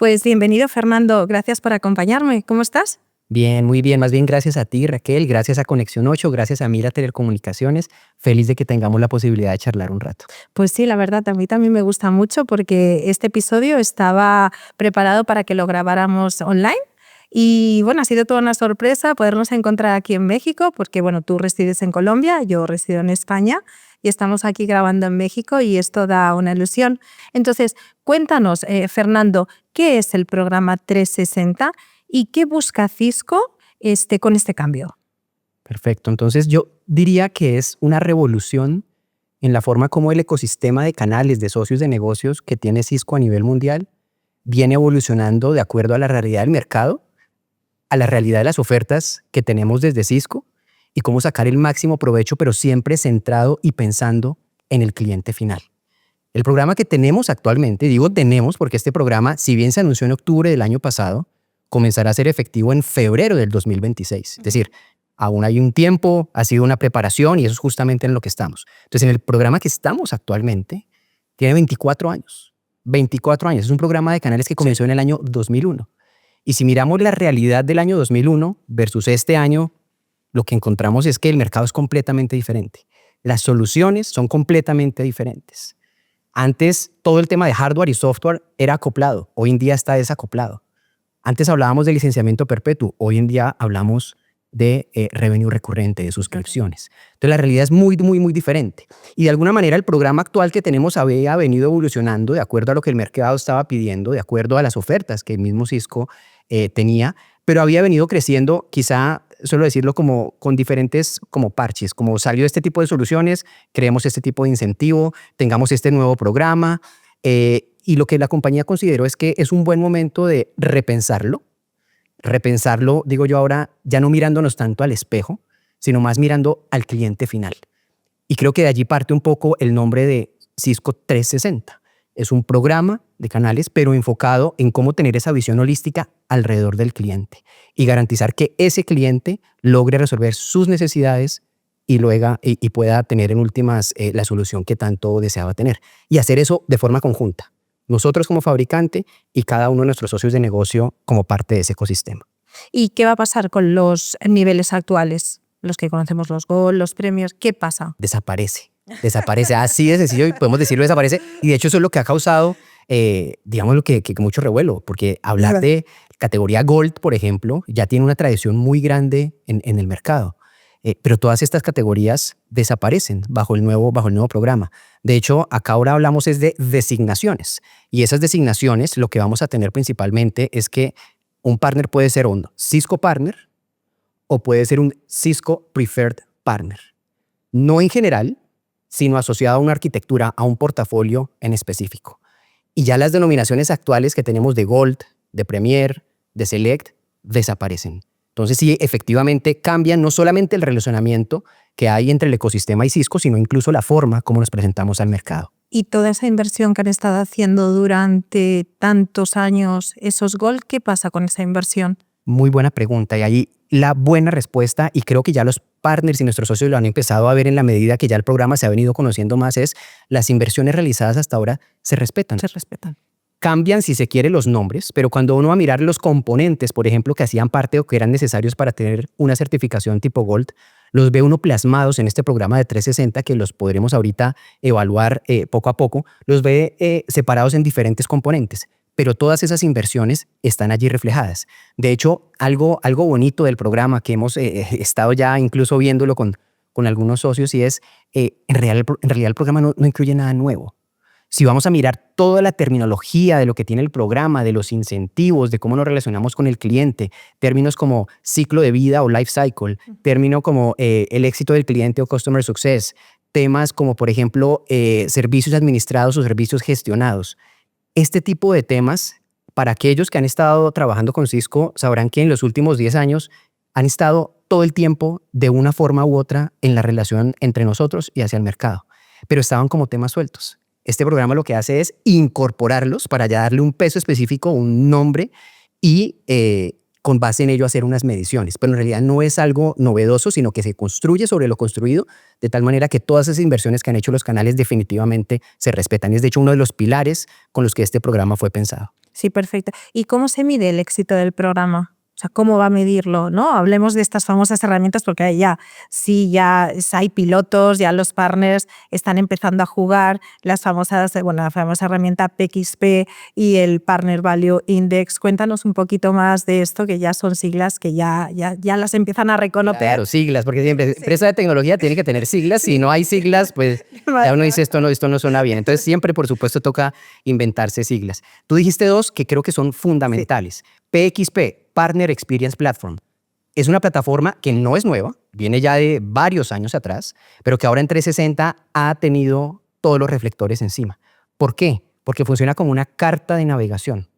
Pues bienvenido, Fernando. Gracias por acompañarme. ¿Cómo estás? Bien, muy bien. Más bien gracias a ti, Raquel, gracias a Conexión 8, gracias a Mira Telecomunicaciones. Feliz de que tengamos la posibilidad de charlar un rato. Pues sí, la verdad, a mí también me gusta mucho porque este episodio estaba preparado para que lo grabáramos online. Y bueno, ha sido toda una sorpresa podernos encontrar aquí en México, porque bueno, tú resides en Colombia, yo resido en España y estamos aquí grabando en México y esto da una ilusión. Entonces, cuéntanos, Fernando, ¿qué es el programa 360 y qué busca Cisco con este cambio? Perfecto. Entonces yo diría que es una revolución en la forma como el ecosistema de canales de socios de negocios que tiene Cisco a nivel mundial viene evolucionando de acuerdo a la realidad del mercado, a la realidad de las ofertas que tenemos desde Cisco y cómo sacar el máximo provecho, pero siempre centrado y pensando en el cliente final. El programa que tenemos actualmente, digo tenemos porque este programa, si bien se anunció en octubre del año pasado, comenzará a ser efectivo en febrero del 2026. Es decir, aún hay un tiempo, ha sido una preparación y eso es justamente en lo que estamos. Entonces, en el programa que estamos actualmente, tiene 24 años. 24 años. Es un programa de canales que comenzó en el año 2001. Y si miramos la realidad del año 2001 versus este año, lo que encontramos es que el mercado es completamente diferente. Las soluciones son completamente diferentes. Antes, todo el tema de hardware y software era acoplado. Hoy en día está desacoplado. Antes hablábamos de licenciamiento perpetuo. Hoy en día hablamos de revenue recurrente, de suscripciones. Entonces, la realidad es muy, muy, muy diferente. Y de alguna manera, el programa actual que tenemos había venido evolucionando de acuerdo a lo que el mercado estaba pidiendo, de acuerdo a las ofertas que el mismo Cisco tenía, pero había venido creciendo, quizá, suelo decirlo, como con diferentes como parches, como salió este tipo de soluciones, creemos este tipo de incentivo, tengamos este nuevo programa, y lo que la compañía consideró es que es un buen momento de repensarlo, digo yo ahora, ya no mirándonos tanto al espejo, sino más mirando al cliente final. Y creo que de allí parte un poco el nombre de Cisco 360. Es un programa de canales, pero enfocado en cómo tener esa visión holística alrededor del cliente y garantizar que ese cliente logre resolver sus necesidades y pueda tener en últimas la solución que tanto deseaba tener. Y hacer eso de forma conjunta. Nosotros como fabricante y cada uno de nuestros socios de negocio como parte de ese ecosistema. ¿Y qué va a pasar con los niveles actuales? Los que conocemos, los Gold, los premios, ¿qué pasa? Desaparece. Así de sencillo y podemos decirlo, desaparece. Y de hecho eso es lo que ha causado, digamos, que mucho revuelo, porque hablar de categoría Gold, por ejemplo, ya tiene una tradición muy grande en el mercado. Pero todas estas categorías desaparecen bajo el nuevo programa. De hecho, acá ahora hablamos es de designaciones. Y esas designaciones, lo que vamos a tener principalmente es que un partner puede ser un Cisco Partner o puede ser un Cisco Preferred Partner. No en general, sino asociado a una arquitectura, a un portafolio en específico. Y ya las denominaciones actuales que tenemos de Gold, de Premier, de Select, desaparecen. Entonces sí, efectivamente cambian no solamente el relacionamiento que hay entre el ecosistema y Cisco, sino incluso la forma como nos presentamos al mercado. Y toda esa inversión que han estado haciendo durante tantos años, esos Gold, ¿qué pasa con esa inversión? Muy buena pregunta y ahí la buena respuesta, y creo que ya los partners y nuestros socios lo han empezado a ver en la medida que ya el programa se ha venido conociendo más, es las inversiones realizadas hasta ahora se respetan. Se respetan. Cambian, si se quiere, los nombres, pero cuando uno va a mirar los componentes, por ejemplo, que hacían parte o que eran necesarios para tener una certificación tipo Gold, los ve uno plasmados en este programa de 360 que los podremos ahorita evaluar poco a poco, los ve separados en diferentes componentes, pero todas esas inversiones están allí reflejadas. De hecho, algo bonito del programa que hemos estado ya incluso viéndolo con algunos socios y es, en realidad el programa no incluye nada nuevo. Si vamos a mirar toda la terminología de lo que tiene el programa, de los incentivos, de cómo nos relacionamos con el cliente, términos como ciclo de vida o life cycle, término como el éxito del cliente o customer success, temas como, por ejemplo, servicios administrados o servicios gestionados. Este tipo de temas, para aquellos que han estado trabajando con Cisco, sabrán que en los últimos 10 años han estado todo el tiempo de una forma u otra en la relación entre nosotros y hacia el mercado, pero estaban como temas sueltos. Este programa lo que hace es incorporarlos para ya darle un peso específico, un nombre y con base en ello hacer unas mediciones. Pero en realidad no es algo novedoso, sino que se construye sobre lo construido de tal manera que todas esas inversiones que han hecho los canales definitivamente se respetan. Y es de hecho uno de los pilares con los que este programa fue pensado. Sí, perfecto. ¿Y cómo se mide el éxito del programa? O sea, ¿cómo va a medirlo? ¿No? Hablemos de estas famosas herramientas porque ahí ya, sí, ya hay pilotos, ya los partners están empezando a jugar las famosas, bueno, la famosa herramienta PXP y el Partner Value Index. Cuéntanos un poquito más de esto, que ya son siglas que ya las empiezan a reconocer. Claro, siglas, porque siempre empresa de tecnología tiene que tener siglas. Si no hay siglas, pues ya uno dice esto no suena bien. Entonces siempre, por supuesto, toca inventarse siglas. Tú dijiste dos que creo que son fundamentales. PXP, Partner Experience Platform. Es una plataforma que no es nueva, viene ya de varios años atrás, pero que ahora en 360 ha tenido todos los reflectores encima. ¿Por qué? Porque funciona como una carta de navegación.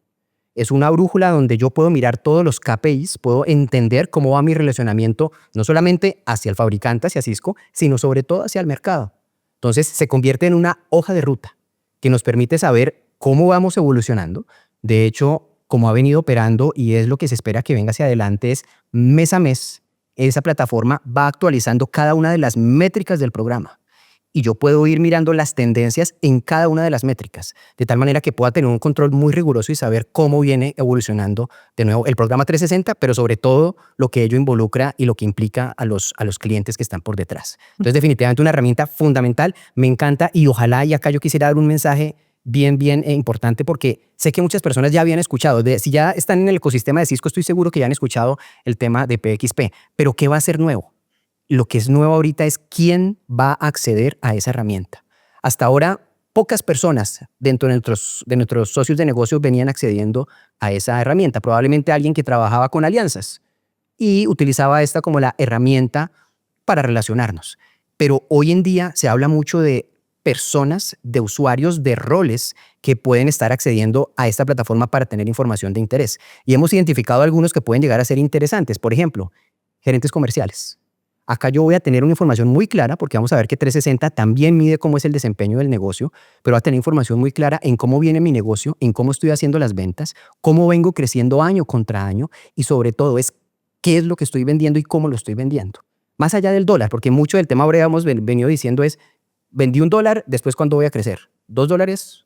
Es una brújula donde yo puedo mirar todos los KPIs, puedo entender cómo va mi relacionamiento, no solamente hacia el fabricante, hacia Cisco, sino sobre todo hacia el mercado. Entonces se convierte en una hoja de ruta que nos permite saber cómo vamos evolucionando. De hecho, como ha venido operando y es lo que se espera que venga hacia adelante, es mes a mes, esa plataforma va actualizando cada una de las métricas del programa. Y yo puedo ir mirando las tendencias en cada una de las métricas, de tal manera que pueda tener un control muy riguroso y saber cómo viene evolucionando de nuevo el programa 360, pero sobre todo lo que ello involucra y lo que implica a los clientes que están por detrás. Entonces, definitivamente una herramienta fundamental, me encanta y ojalá, y acá yo quisiera dar un mensaje bien importante, porque sé que muchas personas ya habían escuchado, si ya están en el ecosistema de Cisco, estoy seguro que ya han escuchado el tema de PXP, pero ¿qué va a ser nuevo? Lo que es nuevo ahorita es quién va a acceder a esa herramienta. Hasta ahora, pocas personas dentro de nuestros socios de negocio venían accediendo a esa herramienta. Probablemente alguien que trabajaba con alianzas y utilizaba esta como la herramienta para relacionarnos. Pero hoy en día se habla mucho de personas, de usuarios, de roles que pueden estar accediendo a esta plataforma para tener información de interés. Y hemos identificado algunos que pueden llegar a ser interesantes. Por ejemplo, gerentes comerciales. Acá yo voy a tener una información muy clara, porque vamos a ver que 360 también mide cómo es el desempeño del negocio, pero va a tener información muy clara en cómo viene mi negocio, en cómo estoy haciendo las ventas, cómo vengo creciendo año contra año y sobre todo es qué es lo que estoy vendiendo y cómo lo estoy vendiendo. Más allá del dólar, porque mucho del tema ahora hemos venido diciendo es, vendí $1, después ¿cuándo voy a crecer? $2,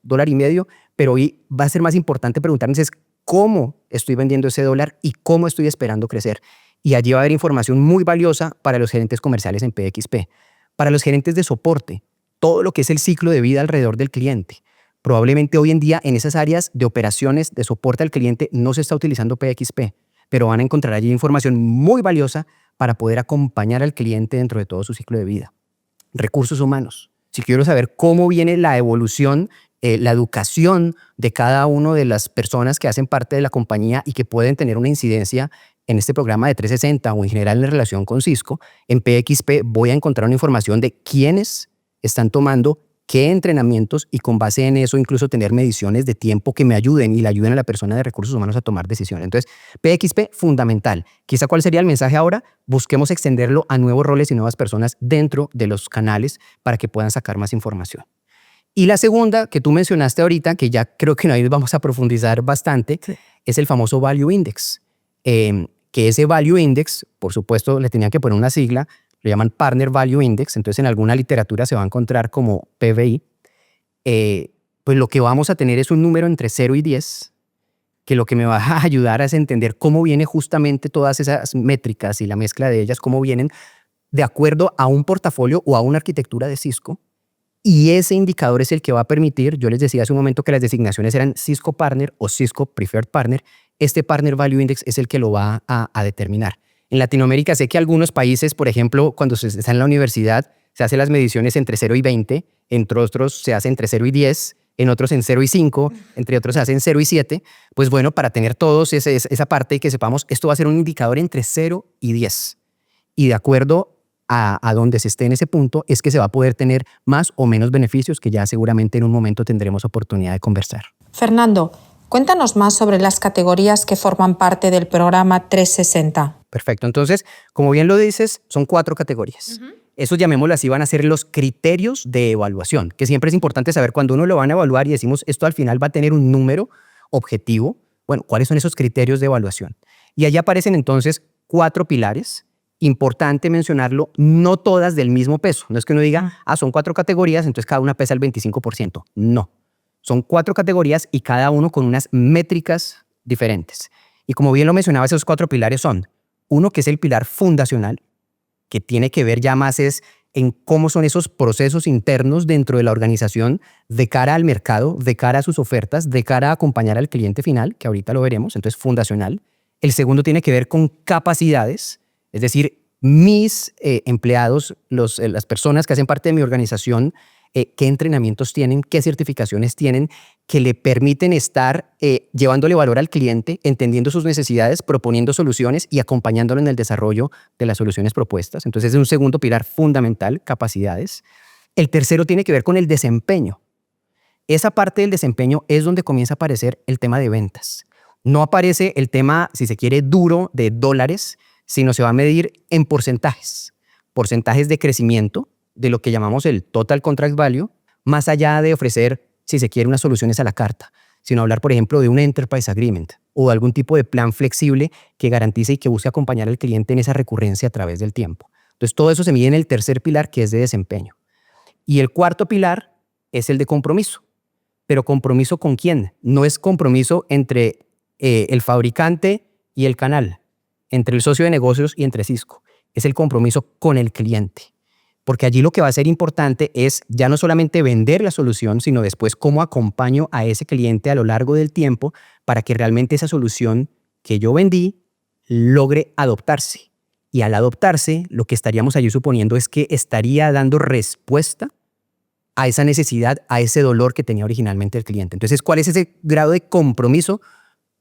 $1.50, pero hoy va a ser más importante preguntarnos es cómo estoy vendiendo ese dólar y cómo estoy esperando crecer. Y allí va a haber información muy valiosa para los gerentes comerciales en PXP. Para los gerentes de soporte, todo lo que es el ciclo de vida alrededor del cliente. Probablemente hoy en día en esas áreas de operaciones de soporte al cliente no se está utilizando PXP, pero van a encontrar allí información muy valiosa para poder acompañar al cliente dentro de todo su ciclo de vida. Recursos humanos. Si quiero saber cómo viene la evolución, la educación de cada una de las personas que hacen parte de la compañía y que pueden tener una incidencia en este programa de 360 o en general en relación con Cisco, en PXP voy a encontrar una información de quiénes están tomando qué entrenamientos y con base en eso incluso tener mediciones de tiempo que me ayuden y le ayuden a la persona de recursos humanos a tomar decisiones. Entonces, PXP, fundamental. Quizá ¿cuál sería el mensaje ahora? Busquemos extenderlo a nuevos roles y nuevas personas dentro de los canales para que puedan sacar más información. Y la segunda que tú mencionaste ahorita, que ya creo que ahí vamos a profundizar bastante, sí, es el famoso Value Index. Que ese Value Index, por supuesto, le tenían que poner una sigla, lo llaman Partner Value Index, entonces en alguna literatura se va a encontrar como PVI. Pues lo que vamos a tener es un número entre 0 y 10, que lo que me va a ayudar es entender cómo vienen justamente todas esas métricas y la mezcla de ellas, cómo vienen de acuerdo a un portafolio o a una arquitectura de Cisco. Y ese indicador es el que va a permitir, yo les decía hace un momento que las designaciones eran Cisco Partner o Cisco Preferred Partner, este Partner Value Index es el que lo va a determinar. En Latinoamérica sé que algunos países, por ejemplo, cuando se está en la universidad, se hacen las mediciones entre 0 y 20, entre otros se hace entre 0 y 10, en otros en 0 y 5, entre otros se hace en 0 y 7. Pues bueno, para tener todos esa parte y que sepamos, esto va a ser un indicador entre 0 y 10. Y de acuerdo a donde se esté en ese punto, es que se va a poder tener más o menos beneficios que ya seguramente en un momento tendremos oportunidad de conversar. Fernando, cuéntanos más sobre las categorías que forman parte del programa 360. Perfecto. Entonces, como bien lo dices, son 4 categorías. Esos, llamémoslo así, van a ser los criterios de evaluación, que siempre es importante saber cuando uno lo van a evaluar y decimos esto al final va a tener un número objetivo. Bueno, ¿cuáles son esos criterios de evaluación? Y allí aparecen entonces 4 pilares. Importante mencionarlo, no todas del mismo peso. No es que uno diga, son 4 categorías, entonces cada una pesa el 25%. No. Son 4 categorías y cada uno con unas métricas diferentes. Y como bien lo mencionaba, esos 4 pilares son: uno que es el pilar fundacional, que tiene que ver ya más es en cómo son esos procesos internos dentro de la organización de cara al mercado, de cara a sus ofertas, de cara a acompañar al cliente final, que ahorita lo veremos, entonces fundacional. El segundo tiene que ver con capacidades, es decir, mis empleados, las personas que hacen parte de mi organización, qué entrenamientos tienen, qué certificaciones tienen que le permiten estar llevándole valor al cliente, entendiendo sus necesidades, proponiendo soluciones y acompañándolo en el desarrollo de las soluciones propuestas. Entonces es un segundo pilar fundamental, capacidades. El tercero tiene que ver con el desempeño. Esa parte del desempeño es donde comienza a aparecer el tema de ventas. No aparece el tema, si se quiere, duro de dólares, sino se va a medir en porcentajes. Porcentajes de crecimiento de lo que llamamos el Total Contract Value, más allá de ofrecer, si se quiere, unas soluciones a la carta, sino hablar, por ejemplo, de un Enterprise Agreement o algún tipo de plan flexible que garantice y que busque acompañar al cliente en esa recurrencia a través del tiempo. Entonces, todo eso se mide en el tercer pilar, que es de desempeño. Y el cuarto pilar es el de compromiso. ¿Pero compromiso con quién? No es compromiso entre el fabricante y el canal, entre el socio de negocios y entre Cisco. Es el compromiso con el cliente. Porque allí lo que va a ser importante es ya no solamente vender la solución, sino después cómo acompaño a ese cliente a lo largo del tiempo para que realmente esa solución que yo vendí logre adoptarse. Y al adoptarse, lo que estaríamos allí suponiendo es que estaría dando respuesta a esa necesidad, a ese dolor que tenía originalmente el cliente. Entonces, ¿cuál es ese grado de compromiso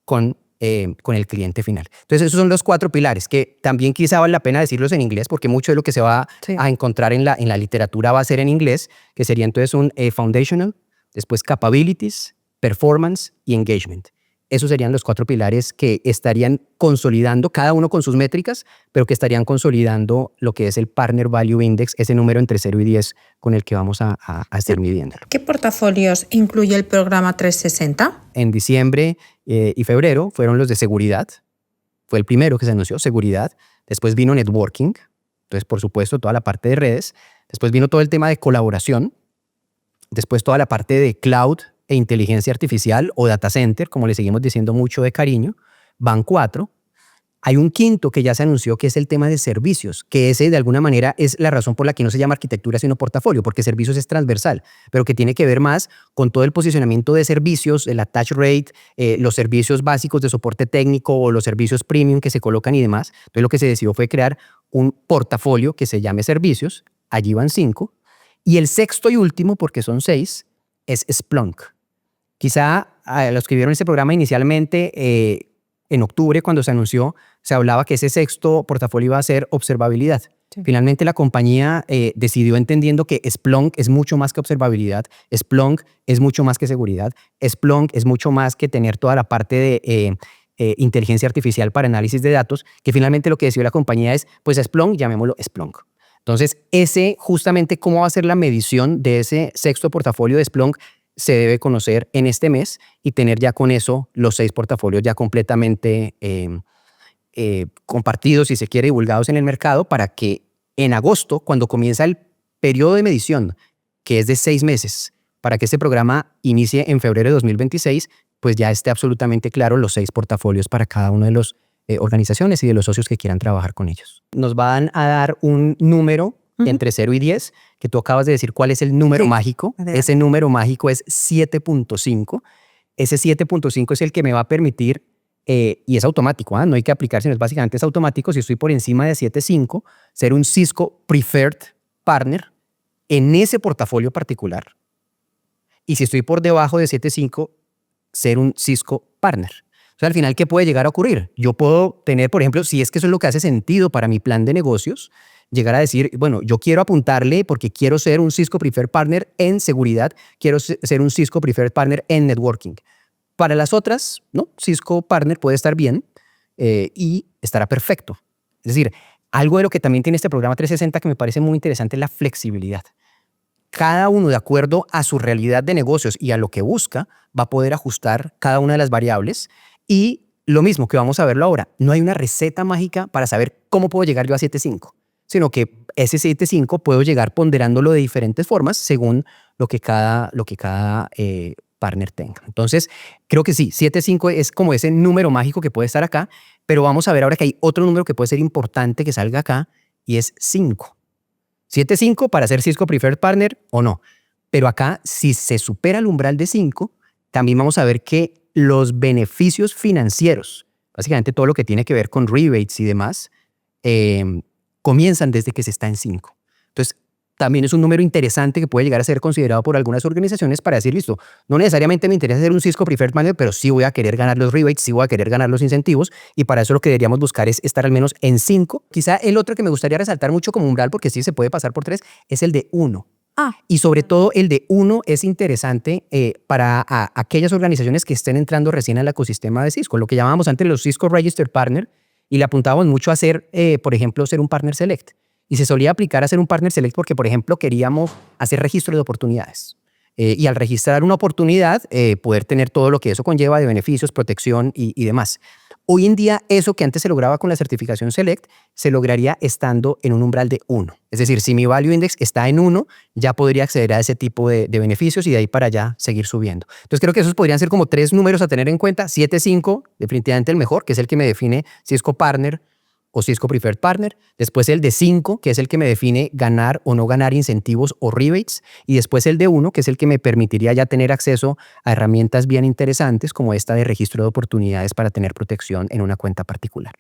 con el cliente final? Entonces, esos son los 4 pilares, que también quizá vale la pena decirlos en inglés, porque mucho de lo que se va a encontrar en la literatura va a ser en inglés, que sería entonces un foundational, después capabilities, performance y engagement. Esos serían los 4 pilares que estarían consolidando, cada uno con sus métricas, pero que estarían consolidando lo que es el Partner Value Index, ese número entre 0 y 10 con el que vamos a estar midiéndolo. ¿Qué portafolios incluye el programa 360? En diciembre y febrero fueron los de seguridad. Fue el primero que se anunció, seguridad. Después vino networking. Entonces, por supuesto, toda la parte de redes. Después vino todo el tema de colaboración. Después toda la parte de cloud e inteligencia artificial o data center, como le seguimos diciendo mucho de cariño. Van 4. Hay un quinto que ya se anunció, que es el tema de servicios, que ese de alguna manera es la razón por la que no se llama arquitectura sino portafolio, porque servicios es transversal, pero que tiene que ver más con todo el posicionamiento de servicios, el attach rate, los servicios básicos de soporte técnico o los servicios premium que se colocan y demás. Entonces lo que se decidió fue crear un portafolio que se llame servicios. Allí van 5. Y el sexto y último, porque son 6, es Splunk. Quizá a los que vieron este programa inicialmente, en octubre, cuando se anunció, se hablaba que ese sexto portafolio iba a ser observabilidad. Sí. Finalmente, la compañía decidió, entendiendo que Splunk es mucho más que observabilidad, Splunk es mucho más que seguridad, Splunk es mucho más que tener toda la parte de inteligencia artificial para análisis de datos, que finalmente lo que decidió la compañía es, pues Splunk, llamémoslo Splunk. Entonces, justamente cómo va a ser la medición de ese sexto portafolio de Splunk se debe conocer en este mes y tener ya con eso los 6 portafolios ya completamente compartidos, si se quiere, divulgados en el mercado, para que en agosto, cuando comienza el periodo de medición, que es de 6 meses, para que este programa inicie en febrero de 2026, pues ya esté absolutamente claro los 6 portafolios para cada una de las organizaciones y de los socios que quieran trabajar con ellos. Nos van a dar un número entre 0 y 10, que tú acabas de decir cuál es el número mágico. Adelante. Ese número mágico es 7.5. Ese 7.5 es el que me va a permitir, y es automático, no hay que aplicar, sino básicamente es automático, si estoy por encima de 7.5, ser un Cisco Preferred Partner en ese portafolio particular. Y si estoy por debajo de 7.5, ser un Cisco Partner. O sea, al final, ¿qué puede llegar a ocurrir? Yo puedo tener, por ejemplo, si es que eso es lo que hace sentido para mi plan de negocios, llegar a decir, bueno, yo quiero apuntarle porque quiero ser un Cisco Preferred Partner en seguridad, quiero ser un Cisco Preferred Partner en networking. Para las otras, ¿no? Cisco Partner puede estar bien y estará perfecto. Es decir, algo de lo que también tiene este programa 360 que me parece muy interesante es la flexibilidad. Cada uno, de acuerdo a su realidad de negocios y a lo que busca, va a poder ajustar cada una de las variables. Y lo mismo que vamos a verlo ahora, no hay una receta mágica para saber cómo puedo llegar yo a 7.5, sino que ese 7.5 puedo llegar ponderándolo de diferentes formas según lo que cada partner tenga. Entonces, creo que sí, 7.5 es como ese número mágico que puede estar acá, pero vamos a ver ahora que hay otro número que puede ser importante que salga acá y es 5. 7.5 para ser Cisco Preferred Partner o no. Pero acá, si se supera el umbral de 5, también vamos a ver que los beneficios financieros, básicamente todo lo que tiene que ver con rebates y demás, comienzan desde que se está en 5. Entonces, también es un número interesante que puede llegar a ser considerado por algunas organizaciones para decir, listo, no necesariamente me interesa ser un Cisco Preferred Partner, pero sí voy a querer ganar los rebates, sí voy a querer ganar los incentivos, y para eso lo que deberíamos buscar es estar al menos en 5. Quizá el otro que me gustaría resaltar mucho como umbral, porque sí se puede pasar por 3, es el de 1. Y sobre todo el de 1 es interesante para aquellas organizaciones que estén entrando recién al ecosistema de Cisco, lo que llamábamos antes los Cisco Registered Partner, y le apuntábamos mucho a ser, por ejemplo, ser un Partner Select. Y se solía aplicar a ser un Partner Select porque, por ejemplo, queríamos hacer registro de oportunidades. Y al registrar una oportunidad, poder tener todo lo que eso conlleva de beneficios, protección y demás. Hoy en día, eso que antes se lograba con la certificación Select, se lograría estando en un umbral de 1. Es decir, si mi Value Index está en 1, ya podría acceder a ese tipo de beneficios y de ahí para allá seguir subiendo. Entonces, creo que esos podrían ser como 3 números a tener en cuenta. 7.5, definitivamente el mejor, que es el que me define Cisco Partner o Cisco Preferred Partner. Después el de 5, que es el que me define ganar o no ganar incentivos o rebates. Y después el de 1, que es el que me permitiría ya tener acceso a herramientas bien interesantes como esta de registro de oportunidades para tener protección en una cuenta particular.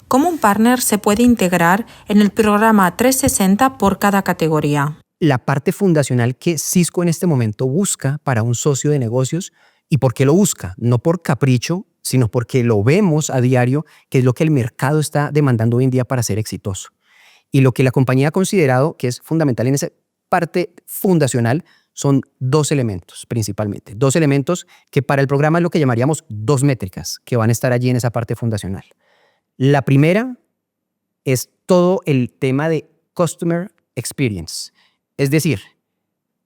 ¿Cómo un partner se puede integrar en el programa 360 por cada categoría? La parte fundacional que Cisco en este momento busca para un socio de negocios. ¿Y por qué lo busca? No por capricho, sino porque lo vemos a diario, que es lo que el mercado está demandando hoy en día para ser exitoso. Y lo que la compañía ha considerado que es fundamental en esa parte fundacional son 2 elementos principalmente. 2 elementos que para el programa es lo que llamaríamos 2 métricas que van a estar allí en esa parte fundacional. La primera es todo el tema de Customer Experience. Es decir,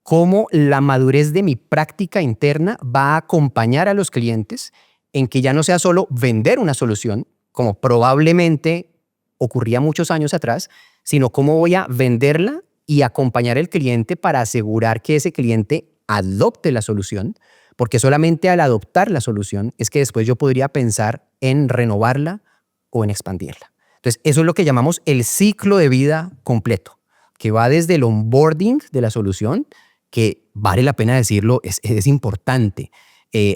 cómo la madurez de mi práctica interna va a acompañar a los clientes en que ya no sea solo vender una solución, como probablemente ocurría muchos años atrás, sino cómo voy a venderla y acompañar al cliente para asegurar que ese cliente adopte la solución, porque solamente al adoptar la solución es que después yo podría pensar en renovarla o en expandirla. Entonces, eso es lo que llamamos el ciclo de vida completo, que va desde el onboarding de la solución, que vale la pena decirlo, es importante.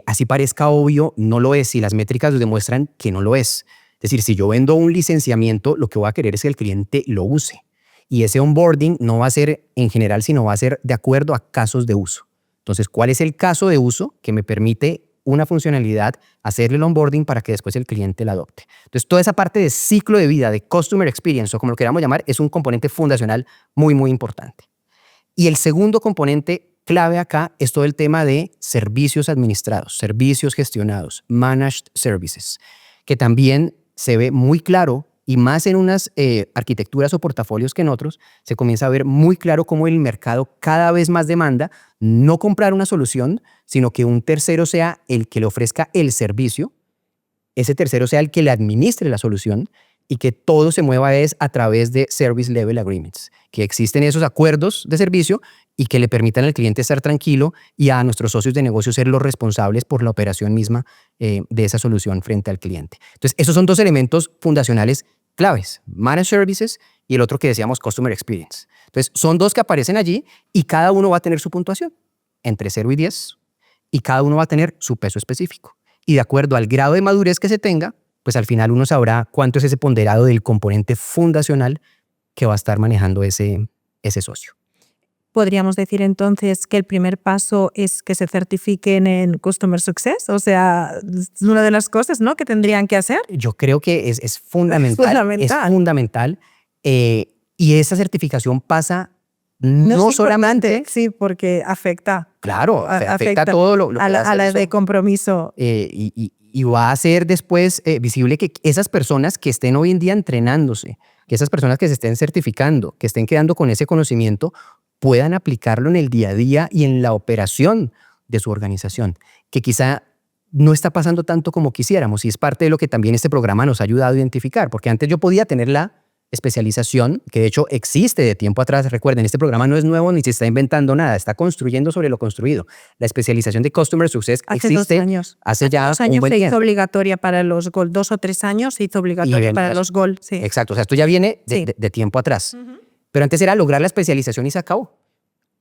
Así parezca obvio, no lo es, y las métricas demuestran que no lo es. Es decir, si yo vendo un licenciamiento, lo que voy a querer es que el cliente lo use. Y ese onboarding no va a ser en general, sino va a ser de acuerdo a casos de uso. Entonces, ¿cuál es el caso de uso que me permite una funcionalidad, hacerle el onboarding para que después el cliente la adopte? Entonces, toda esa parte de ciclo de vida, de Customer Experience, o como lo queramos llamar, es un componente fundacional muy, muy importante. Y el segundo componente clave acá es todo el tema de servicios administrados, servicios gestionados, managed services, que también se ve muy claro, y más en unas arquitecturas o portafolios que en otros, se comienza a ver muy claro cómo el mercado cada vez más demanda no comprar una solución, sino que un tercero sea el que le ofrezca el servicio, ese tercero sea el que le administre la solución, y que todo se mueva es a través de Service Level Agreements, que existen esos acuerdos de servicio y que le permitan al cliente estar tranquilo y a nuestros socios de negocio ser los responsables por la operación misma de esa solución frente al cliente. Entonces, esos son 2 elementos fundacionales claves, Managed Services y el otro que decíamos Customer Experience. Entonces, son 2 que aparecen allí y cada uno va a tener su puntuación entre 0 y 10 y cada uno va a tener su peso específico. Y de acuerdo al grado de madurez que se tenga, pues al final uno sabrá cuánto es ese ponderado del componente fundacional que va a estar manejando ese socio. ¿Podríamos decir entonces que el primer paso es que se certifiquen en Customer Success? O sea, es una de las cosas, ¿no?, que tendrían que hacer. Yo creo que es fundamental. Es fundamental. Y esa certificación pasa no solamente... Sí, porque afecta. Claro, afecta todo lo que a la de compromiso. Y va a ser después visible que esas personas que estén hoy en día entrenándose, que esas personas que se estén certificando, que estén quedando con ese conocimiento, puedan aplicarlo en el día a día y en la operación de su organización, que quizá no está pasando tanto como quisiéramos, y es parte de lo que también este programa nos ha ayudado a identificar, porque antes yo podía tener la especialización, que de hecho existe de tiempo atrás. Recuerden, este programa no es nuevo ni se está inventando nada, está construyendo sobre lo construido. La especialización de Customer Success Hace existe 2 años. hace ya 2 un años buen se hizo tiempo. obligatoria para los Gold, 2 o 3 años se hizo obligatoria para los Gold. Sí. Exacto, o sea, esto ya viene Sí. de tiempo atrás. Pero antes era lograr la especialización y se acabó.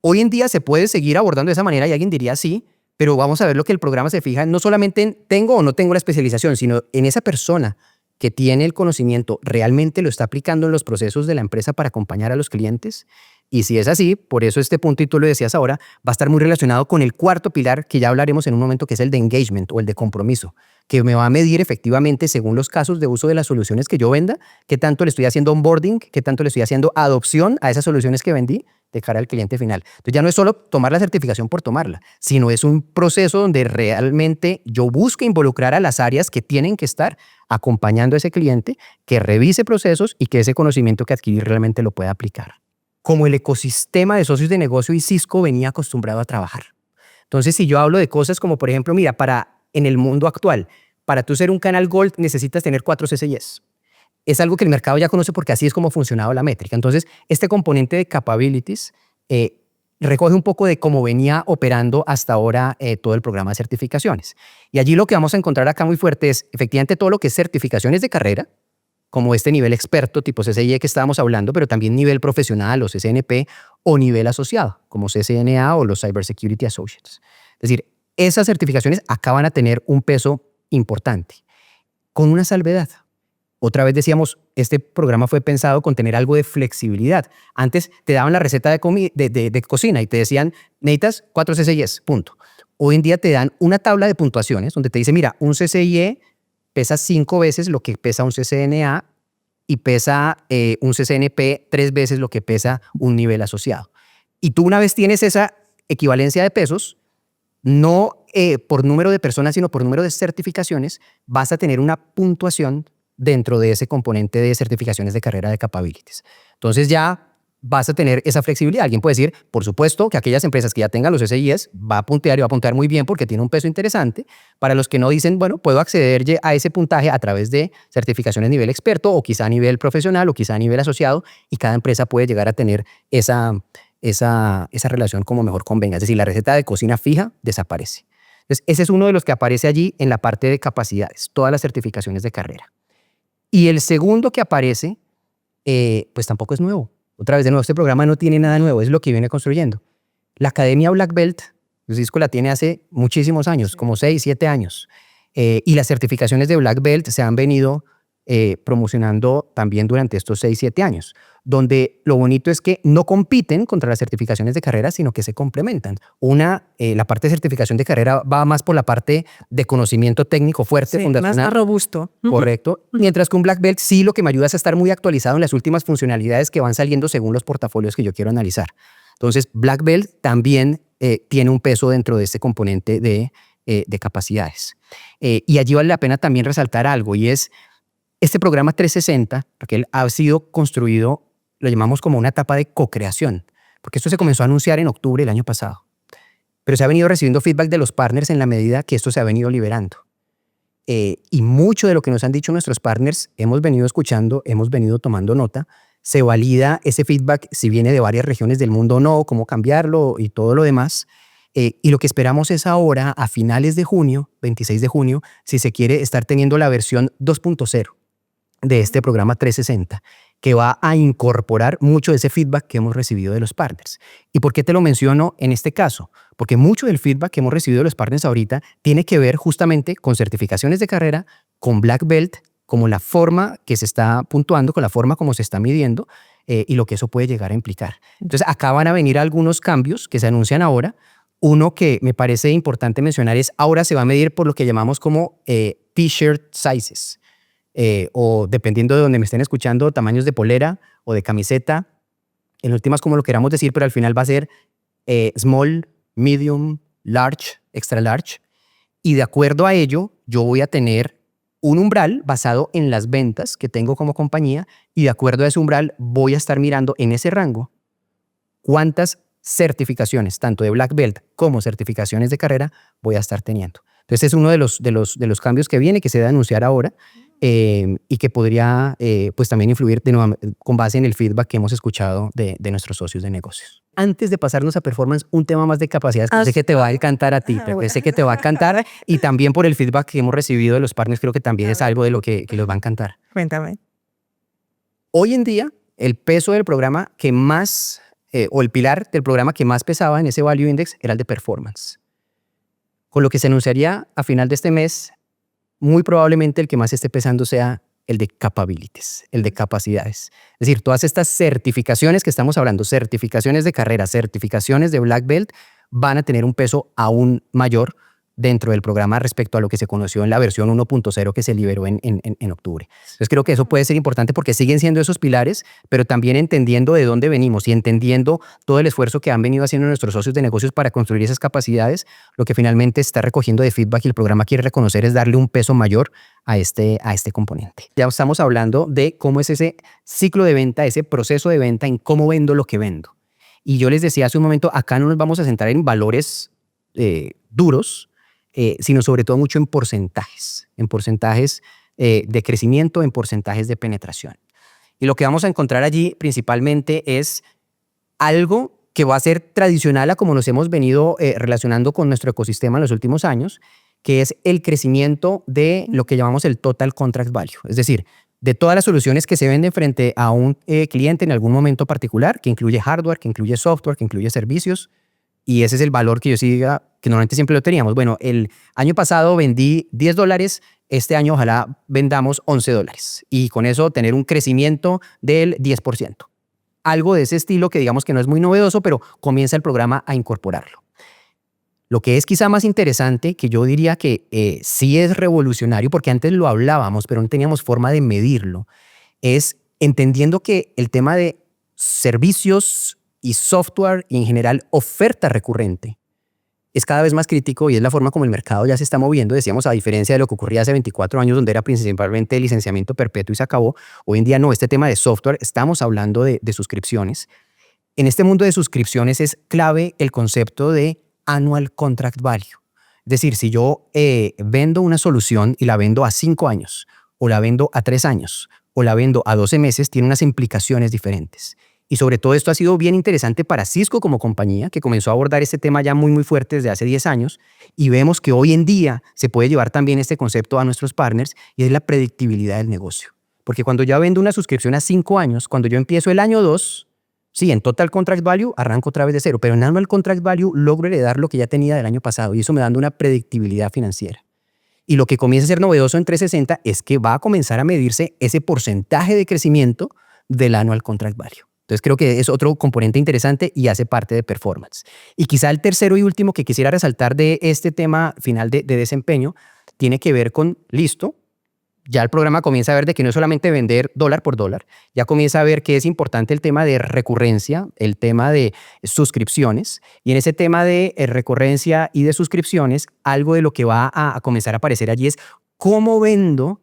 Hoy en día se puede seguir abordando de esa manera y alguien diría sí, pero vamos a ver lo que el programa se fija no solamente en tengo o no tengo la especialización, sino en esa persona que tiene el conocimiento, realmente lo está aplicando en los procesos de la empresa para acompañar a los clientes. Y si es así, por eso este punto, y tú lo decías ahora, va a estar muy relacionado con el cuarto pilar que ya hablaremos en un momento, que es el de engagement o el de compromiso, que me va a medir efectivamente, según los casos de uso de las soluciones que yo venda, qué tanto le estoy haciendo onboarding, qué tanto le estoy haciendo adopción a esas soluciones que vendí de cara al cliente final. Entonces ya no es solo tomar la certificación por tomarla, sino es un proceso donde realmente yo busco involucrar a las áreas que tienen que estar acompañando a ese cliente, que revise procesos y que ese conocimiento que adquirí realmente lo pueda aplicar. Como el ecosistema de socios de negocio y Cisco venía acostumbrado a trabajar. Entonces, si yo hablo de cosas como, por ejemplo, mira, en el mundo actual, para tú ser un canal Gold necesitas tener 4 CCIs. Es algo que el mercado ya conoce porque así es como ha funcionado la métrica. Entonces, este componente de capabilities recoge un poco de cómo venía operando hasta ahora todo el programa de certificaciones. Y allí lo que vamos a encontrar acá muy fuerte es efectivamente todo lo que es certificaciones de carrera, como este nivel experto tipo CCIE que estábamos hablando, pero también nivel profesional o CCNP o nivel asociado, como CCNA o los Cybersecurity Associates. Es decir, esas certificaciones acá van a tener un peso importante, con una salvedad. Otra vez decíamos, este programa fue pensado con tener algo de flexibilidad. Antes te daban la receta de cocina y te decían, necesitas 4 CCIEs, punto. Hoy en día te dan una tabla de puntuaciones donde te dice, mira, un CCIE pesa 5 veces lo que pesa un CCNA y pesa un CCNP 3 veces lo que pesa un nivel asociado. Y tú una vez tienes esa equivalencia de pesos, no por número de personas, sino por número de certificaciones, vas a tener una puntuación dentro de ese componente de certificaciones de carrera de capabilities. Entonces ya vas a tener esa flexibilidad. Alguien puede decir, por supuesto, que aquellas empresas que ya tengan los SIs va a puntear y va a puntear muy bien porque tiene un peso interesante. Para los que no dicen, bueno, puedo acceder a ese puntaje a través de certificaciones a nivel experto o quizá a nivel profesional o quizá a nivel asociado, y cada empresa puede llegar a tener esa relación como mejor convenga. Es decir, la receta de cocina fija desaparece. Entonces, ese es uno de los que aparece allí en la parte de capacidades, todas las certificaciones de carrera. Y el segundo que aparece, pues tampoco es nuevo. Otra vez, de nuevo, este programa no tiene nada nuevo, es lo que viene construyendo. La Academia Black Belt, Cisco la tiene hace muchísimos años, como 6, 7 años. Y las certificaciones de Black Belt se han venido promocionando también durante estos 6, 7 años, donde lo bonito es que no compiten contra las certificaciones de carrera, sino que se complementan. La parte de certificación de carrera va más por la parte de conocimiento técnico fuerte, sí, fundacional. más robusto. Correcto. Mientras que un Black Belt sí lo que me ayuda es a estar muy actualizado en las últimas funcionalidades que van saliendo según los portafolios que yo quiero analizar. Entonces, Black Belt también tiene un peso dentro de este componente de capacidades. Y allí vale la pena también resaltar algo, y es este programa 360, porque él ha sido construido, lo llamamos como una etapa de co-creación, porque esto se comenzó a anunciar en octubre del año pasado, pero se ha venido recibiendo feedback de los partners en la medida que esto se ha venido liberando. Y mucho de lo que nos han dicho nuestros partners hemos venido escuchando, hemos venido tomando nota. Se valida ese feedback si viene de varias regiones del mundo o no, cómo cambiarlo y todo lo demás. Y lo que esperamos es ahora, a finales de junio, 26 de junio, si se quiere, estar teniendo la versión 2.0 de este programa 360, que va a incorporar mucho de ese feedback que hemos recibido de los partners. ¿Y por qué te lo menciono en este caso? Porque mucho del feedback que hemos recibido de los partners ahorita tiene que ver justamente con certificaciones de carrera, con Black Belt, como la forma que se está puntuando, con la forma como se está midiendo y lo que eso puede llegar a implicar. Entonces, acá van a venir algunos cambios que se anuncian ahora. Uno que me parece importante mencionar es, ahora se va a medir por lo que llamamos como T-shirt sizes. O dependiendo de donde me estén escuchando, tamaños de polera o de camiseta, en últimas como lo queramos decir, pero al final va a ser small, medium, large, extra large, y de acuerdo a ello yo voy a tener un umbral basado en las ventas que tengo como compañía, y de acuerdo a ese umbral voy a estar mirando en ese rango cuántas certificaciones, tanto de Black Belt como certificaciones de carrera, voy a estar teniendo. Entonces es uno de los cambios que viene, que se debe anunciar ahora. y que podría pues también influir de nuevo, con base en el feedback que hemos escuchado de nuestros socios de negocios. Antes de pasarnos a performance, un tema más de capacidades que sé que te va a encantar a ti, pero sé que te va a encantar y también por el feedback que hemos recibido de los partners, creo que también es algo de lo que les va a encantar. Cuéntame. Hoy en día, el peso del programa que más, o el pilar del programa que más pesaba en ese Value Index era el de performance. Con lo que se anunciaría a final de este mes, muy probablemente el que más esté pesando sea el de capabilities, el de capacidades. Es decir, todas estas certificaciones que estamos hablando, certificaciones de carrera, certificaciones de Black Belt, van a tener un peso aún mayor dentro del programa respecto a lo que se conoció en la versión 1.0 que se liberó en octubre. Entonces creo que eso puede ser importante porque siguen siendo esos pilares, pero también entendiendo de dónde venimos y entendiendo todo el esfuerzo que han venido haciendo nuestros socios de negocios para construir esas capacidades, lo que finalmente está recogiendo de feedback y el programa quiere reconocer es darle un peso mayor a este componente. Ya estamos hablando de cómo es ese ciclo de venta, ese proceso de venta, en cómo vendo lo que vendo. Y yo les decía hace un momento, acá no nos vamos a centrar en valores duros, sino sobre todo mucho en porcentajes de crecimiento, en porcentajes de penetración. Y lo que vamos a encontrar allí principalmente es algo que va a ser tradicional a como nos hemos venido relacionando con nuestro ecosistema en los últimos años, que es el crecimiento de lo que llamamos el Total Contract Value. Es decir, de todas las soluciones que se venden frente a un cliente en algún momento particular, que incluye hardware, que incluye software, que incluye servicios, y ese es el valor que yo sí diga, que normalmente siempre lo teníamos. Bueno, el año pasado vendí $10, este año ojalá vendamos $11. Y con eso tener un crecimiento del 10%. Algo de ese estilo que digamos que no es muy novedoso, pero comienza el programa a incorporarlo. Lo que es quizá más interesante, que yo diría que sí es revolucionario, porque antes lo hablábamos, pero no teníamos forma de medirlo, es entendiendo que el tema de servicios y software y en general oferta recurrente es cada vez más crítico y es la forma como el mercado ya se está moviendo. Decíamos, a diferencia de lo que ocurría hace 24 años, donde era principalmente licenciamiento perpetuo y se acabó, hoy en día no, este tema de software, estamos hablando de suscripciones. En este mundo de suscripciones es clave el concepto de Annual Contract Value. Es decir, si yo vendo una solución y la vendo a 5 años, o la vendo a 3 años, o la vendo a 12 meses, tiene unas implicaciones diferentes. Y sobre todo esto ha sido bien interesante para Cisco como compañía, que comenzó a abordar este tema ya muy fuerte desde hace 10 años, y vemos que hoy en día se puede llevar también este concepto a nuestros partners, y es la predictibilidad del negocio. Porque cuando ya vendo una suscripción a 5 años, cuando yo empiezo el año 2, sí, en Total Contract Value arranco otra vez de cero, pero en Annual Contract Value logro heredar lo que ya tenía del año pasado, y eso me dando una predictibilidad financiera. Y lo que comienza a ser novedoso en 360 es que va a comenzar a medirse ese porcentaje de crecimiento del Annual Contract Value. Entonces creo que es otro componente interesante y hace parte de performance. Y quizá el tercero y último que quisiera resaltar de este tema final de desempeño tiene que ver con, listo, ya el programa comienza a ver de que no es solamente vender dólar por dólar, ya comienza a ver que es importante el tema de recurrencia, el tema de suscripciones, y en ese tema de recurrencia y de suscripciones, algo de lo que va a comenzar a aparecer allí es cómo vendo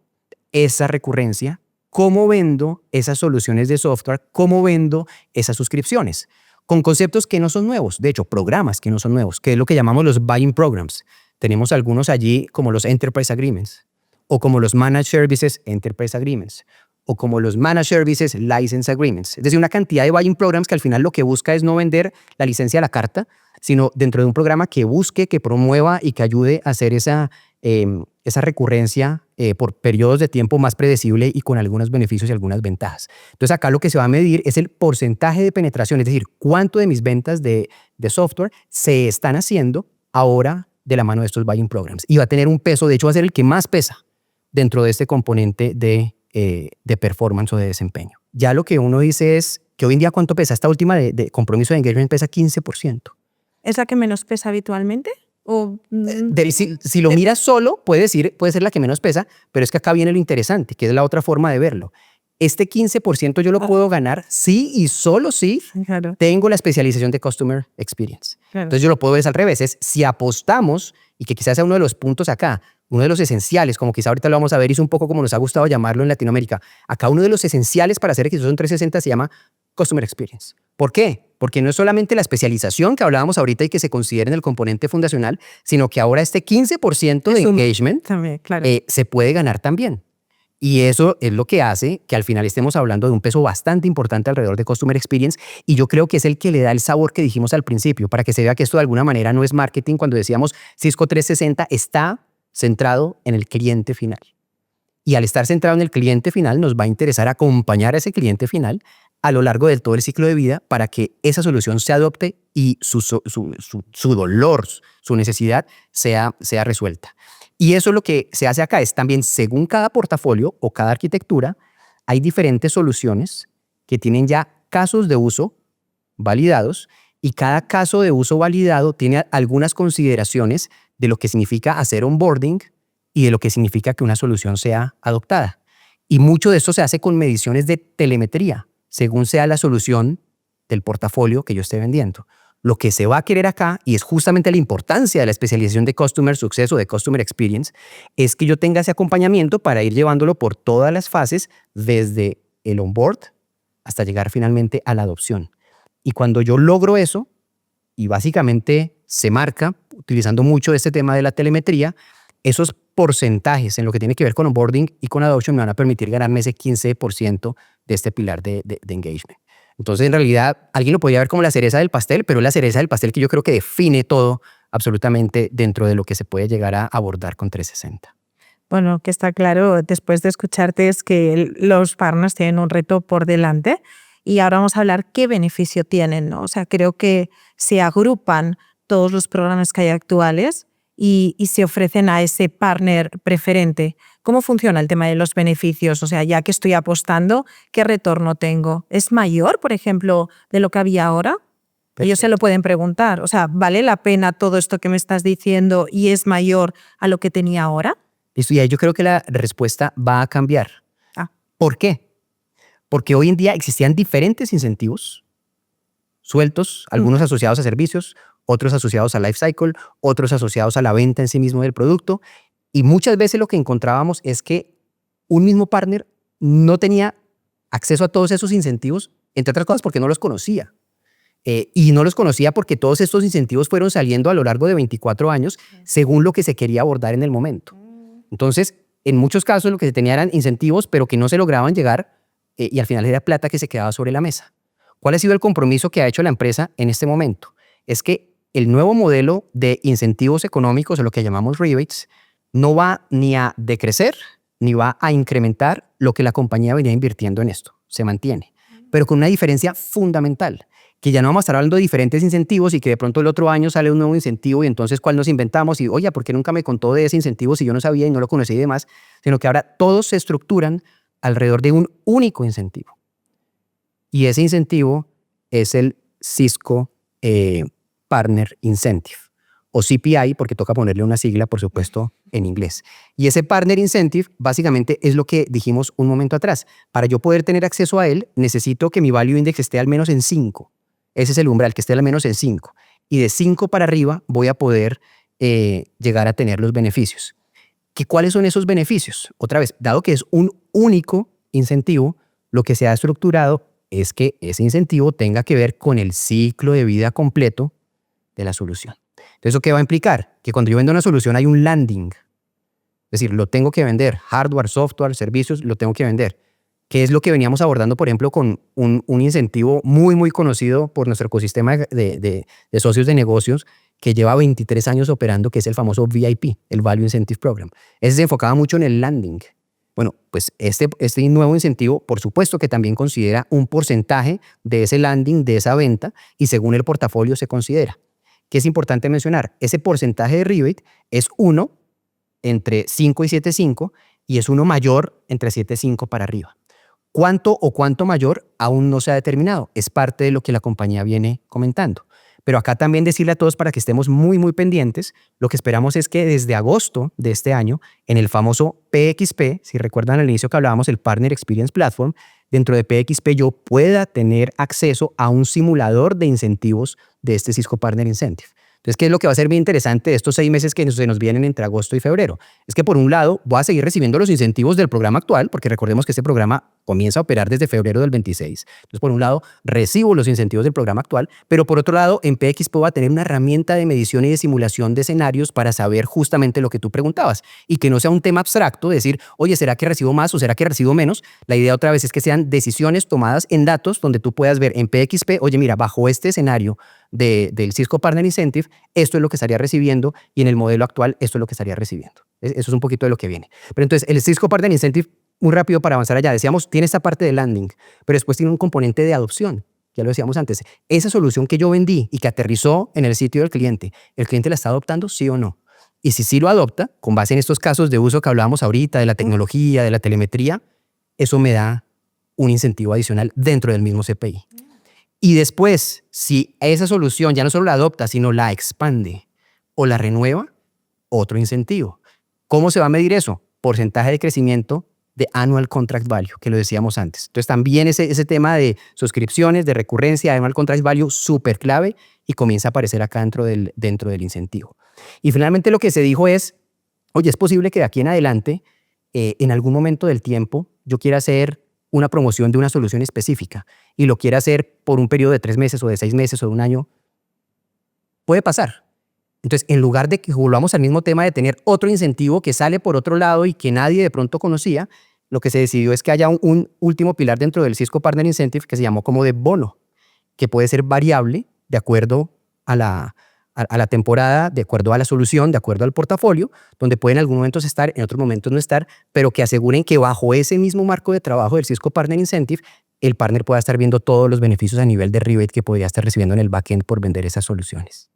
esa recurrencia, cómo vendo esas soluciones de software, cómo vendo esas suscripciones, con conceptos que no son nuevos, de hecho, programas que no son nuevos, que es lo que llamamos los buying programs. Tenemos algunos allí como los Enterprise Agreements, o como los Managed Services Enterprise Agreements, o como los Managed Services License Agreements. Es decir, una cantidad de buying programs que al final lo que busca es no vender la licencia a la carta, sino dentro de un programa que busque, que promueva y que ayude a hacer esa recurrencia por periodos de tiempo más predecible y con algunos beneficios y algunas ventajas. Entonces acá lo que se va a medir es el porcentaje de penetración, es decir, cuánto de mis ventas de software se están haciendo ahora de la mano de estos buying programs. Y va a tener un peso, de hecho va a ser el que más pesa dentro de este componente de performance o de desempeño. Ya lo que uno dice es que hoy en día ¿cuánto pesa? Esta última de compromiso de engagement pesa 15%. ¿Es la que menos pesa habitualmente? ¿O? Si lo miras solo, puede ser la que menos pesa, pero es que acá viene lo interesante, que es la otra forma de verlo. Este 15% yo lo puedo ganar sí y solo si tengo la especialización de Customer Experience. Claro. Entonces yo lo puedo ver al revés, es si apostamos, y que quizás sea uno de los puntos acá, uno de los esenciales, como quizá ahorita lo vamos a ver, y es un poco como nos ha gustado llamarlo en Latinoamérica. Acá uno de los esenciales para hacer exitoso en 360 se llama Customer Experience. ¿Por qué? Porque no es solamente la especialización que hablábamos ahorita y que se considera en el componente fundacional, sino que ahora este 15% de engagement también, claro, se puede ganar también. Y eso es lo que hace que al final estemos hablando de un peso bastante importante alrededor de Customer Experience, y yo creo que es el que le da el sabor que dijimos al principio, para que se vea que esto de alguna manera no es marketing cuando decíamos Cisco 360 está centrado en el cliente final. Y al estar centrado en el cliente final nos va a interesar acompañar a ese cliente final a lo largo de todo el ciclo de vida para que esa solución se adopte y su dolor, su necesidad sea resuelta. Y eso es lo que se hace acá, es también según cada portafolio o cada arquitectura, hay diferentes soluciones que tienen ya casos de uso validados, y cada caso de uso validado tiene algunas consideraciones de lo que significa hacer onboarding y de lo que significa que una solución sea adoptada. Y mucho de esto se hace con mediciones de telemetría, según sea la solución del portafolio que yo esté vendiendo. Lo que se va a querer acá, y es justamente la importancia de la especialización de Customer Success o de Customer Experience, es que yo tenga ese acompañamiento para ir llevándolo por todas las fases, desde el onboard hasta llegar finalmente a la adopción. Y cuando yo logro eso, y básicamente se marca, utilizando mucho este tema de la telemetría, esos porcentajes en lo que tiene que ver con onboarding y con adoption me van a permitir ganarme ese 15% de este pilar de engagement. Entonces, en realidad, alguien lo podría ver como la cereza del pastel, pero es la cereza del pastel que yo creo que define todo absolutamente dentro de lo que se puede llegar a abordar con 360. Bueno, que está claro después de escucharte es que los partners tienen un reto por delante, y ahora vamos a hablar qué beneficio tienen, ¿no? O sea, creo que se agrupan todos los programas que hay actuales y se ofrecen a ese partner preferente. ¿Cómo funciona el tema de los beneficios? O sea, ya que estoy apostando, ¿qué retorno tengo? ¿Es mayor, por ejemplo, de lo que había ahora? Perfecto. Ellos se lo pueden preguntar. O sea, ¿vale la pena todo esto que me estás diciendo y es mayor a lo que tenía ahora? Listo, y ahí yo creo que la respuesta va a cambiar. ¿Por qué? Porque hoy en día existían diferentes incentivos sueltos, algunos asociados a servicios, otros asociados al life cycle, otros asociados a la venta en sí mismo del producto, y muchas veces lo que encontrábamos es que un mismo partner no tenía acceso a todos esos incentivos, entre otras cosas porque no los conocía. Y no los conocía porque todos estos incentivos fueron saliendo a lo largo de 24 años según lo que se quería abordar en el momento. Entonces, en muchos casos lo que se tenía eran incentivos, pero que no se lograban llegar, y al final era plata que se quedaba sobre la mesa. ¿Cuál ha sido el compromiso que ha hecho la empresa en este momento? Es que el nuevo modelo de incentivos económicos, o lo que llamamos rebates, no va ni a decrecer ni va a incrementar lo que la compañía venía invirtiendo en esto. Se mantiene, pero con una diferencia fundamental, que ya no vamos a estar hablando de diferentes incentivos y que de pronto el otro año sale un nuevo incentivo y entonces ¿cuál nos inventamos? Y oye, ¿por qué nunca me contó de ese incentivo si yo no sabía y no lo conocí y demás? Sino que ahora todos se estructuran alrededor de un único incentivo. Y ese incentivo es el Cisco Partner Incentive, o CPI, porque toca ponerle una sigla, por supuesto, en inglés. Y ese Partner Incentive básicamente es lo que dijimos un momento atrás. Para yo poder tener acceso a él, necesito que mi Value Index esté al menos en 5. Ese es el umbral, que esté al menos en 5. Y de 5 para arriba voy a poder llegar a tener los beneficios. ¿Cuáles son esos beneficios? Otra vez, dado que es un único incentivo, lo que se ha estructurado es que ese incentivo tenga que ver con el ciclo de vida completo de la solución. Entonces, ¿eso qué va a implicar? Que cuando yo vendo una solución hay un landing. Es decir, lo tengo que vender. Hardware, software, servicios, lo tengo que vender. ¿Qué es lo que veníamos abordando, por ejemplo, con un incentivo muy, muy conocido por nuestro ecosistema de socios de negocios que lleva 23 años operando, que es el famoso VIP, el Value Incentive Program? Ese se enfocaba mucho en el landing. Bueno, pues este nuevo incentivo, por supuesto que también considera un porcentaje de ese landing, de esa venta, y según el portafolio se considera. ¿Qué es importante mencionar? Ese porcentaje de rebate es 1 entre 5 y 7.5 y es 1 mayor entre 7.5 para arriba. ¿Cuánto o cuánto mayor? Aún no se ha determinado. Es parte de lo que la compañía viene comentando. Pero acá también decirle a todos para que estemos muy, muy pendientes, lo que esperamos es que desde agosto de este año, en el famoso PXP, si recuerdan al inicio que hablábamos, el Partner Experience Platform, dentro de PXP yo pueda tener acceso a un simulador de incentivos de este Cisco Partner Incentive. Entonces, ¿qué es lo que va a ser bien interesante de estos 6 meses que se nos vienen entre agosto y febrero? Es que por un lado voy a seguir recibiendo los incentivos del programa actual, porque recordemos que este programa comienza a operar desde febrero del 26. Entonces, por un lado, recibo los incentivos del programa actual, pero por otro lado, en PXP va a tener una herramienta de medición y de simulación de escenarios para saber justamente lo que tú preguntabas y que no sea un tema abstracto, decir, oye, ¿será que recibo más o será que recibo menos? La idea otra vez es que sean decisiones tomadas en datos donde tú puedas ver en PXP, oye, mira, bajo este escenario del Cisco Partner Incentive, esto es lo que estaría recibiendo y en el modelo actual, esto es lo que estaría recibiendo. Eso es un poquito de lo que viene. Pero entonces, el Cisco Partner Incentive, muy rápido para avanzar allá, decíamos, tiene esta parte de landing, pero después tiene un componente de adopción. Ya lo decíamos antes. Esa solución que yo vendí y que aterrizó en el sitio del cliente, ¿el cliente la está adoptando, sí o no? Y si sí lo adopta, con base en estos casos de uso que hablábamos ahorita, de la tecnología, de la telemetría, eso me da un incentivo adicional dentro del mismo CPI. Y después, si esa solución ya no solo la adopta, sino la expande o la renueva, otro incentivo. ¿Cómo se va a medir eso? Porcentaje de crecimiento de Annual Contract Value, que lo decíamos antes. Entonces también ese tema de suscripciones, de recurrencia, Annual Contract Value, súper clave y comienza a aparecer acá dentro del incentivo. Y finalmente lo que se dijo es, oye, es posible que de aquí en adelante, en algún momento del tiempo, yo quiera hacer una promoción de una solución específica y lo quiera hacer por un periodo de 3 meses o de 6 meses o de un año. Puede pasar. Entonces, en lugar de que volvamos al mismo tema de tener otro incentivo que sale por otro lado y que nadie de pronto conocía, lo que se decidió es que haya un último pilar dentro del Cisco Partner Incentive que se llamó como de bono, que puede ser variable de acuerdo a la temporada, de acuerdo a la solución, de acuerdo al portafolio, donde puede en algunos momentos estar, en otros momentos no estar, pero que aseguren que bajo ese mismo marco de trabajo del Cisco Partner Incentive, el partner pueda estar viendo todos los beneficios a nivel de rebate que podría estar recibiendo en el backend por vender esas soluciones.